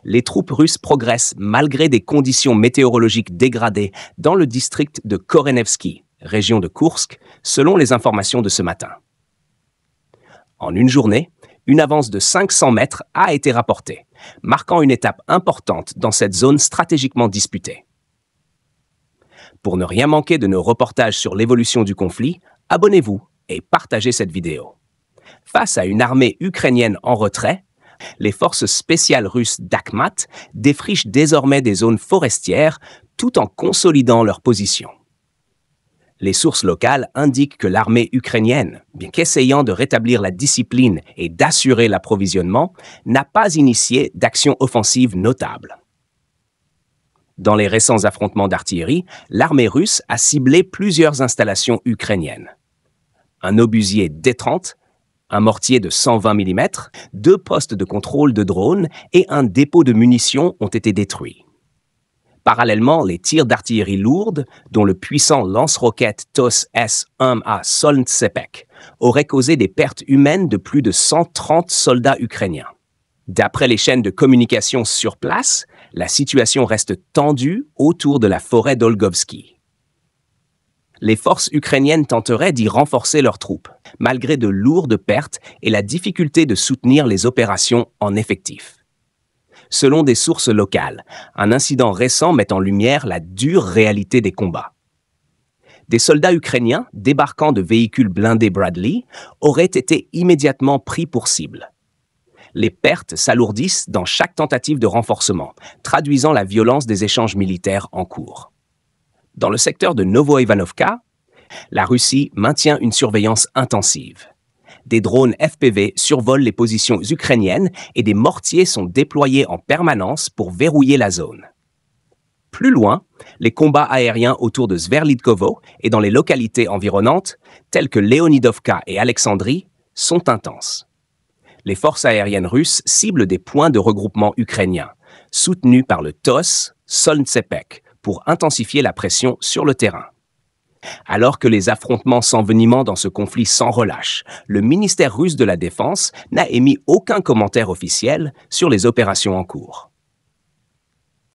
Les troupes russes progressent malgré des conditions météorologiques dégradées dans le district de Korenevski, région de Koursk, selon les informations de ce matin. En une journée, une avance de 500 mètres a été rapportée, marquant une étape importante dans cette zone stratégiquement disputée. Pour ne rien manquer de nos reportages sur l'évolution du conflit, abonnez-vous et partagez cette vidéo. Face à une armée ukrainienne en retrait, les forces spéciales russes d'Akhmat défrichent désormais des zones forestières tout en consolidant leur position. Les sources locales indiquent que l'armée ukrainienne, bien qu'essayant de rétablir la discipline et d'assurer l'approvisionnement, n'a pas initié d'actions offensives notables. Dans les récents affrontements d'artillerie, l'armée russe a ciblé plusieurs installations ukrainiennes. Un obusier D-30, un mortier de 120 mm, 2 postes de contrôle de drones et un dépôt de munitions ont été détruits. Parallèlement, les tirs d'artillerie lourde, dont le puissant lance-roquettes TOS S-1 à Solntsepek, auraient causé des pertes humaines de plus de 130 soldats ukrainiens. D'après les chaînes de communication sur place, la situation reste tendue autour de la forêt d'Olgovski. Les forces ukrainiennes tenteraient d'y renforcer leurs troupes, malgré de lourdes pertes et la difficulté de soutenir les opérations en effectif. Selon des sources locales, un incident récent met en lumière la dure réalité des combats. Des soldats ukrainiens, débarquant de véhicules blindés Bradley, auraient été immédiatement pris pour cible. Les pertes s'alourdissent dans chaque tentative de renforcement, traduisant la violence des échanges militaires en cours. Dans le secteur de Novoïvanovka, la Russie maintient une surveillance intensive. Des drones FPV survolent les positions ukrainiennes et des mortiers sont déployés en permanence pour verrouiller la zone. Plus loin, les combats aériens autour de Sverdlitkovo et dans les localités environnantes, telles que Leonidovka et Alexandrie, sont intenses. Les forces aériennes russes ciblent des points de regroupement ukrainiens, soutenus par le TOS Solntsepek, pour intensifier la pression sur le terrain. Alors que les affrontements s'enveniment dans ce conflit sans relâche, le ministère russe de la Défense n'a émis aucun commentaire officiel sur les opérations en cours.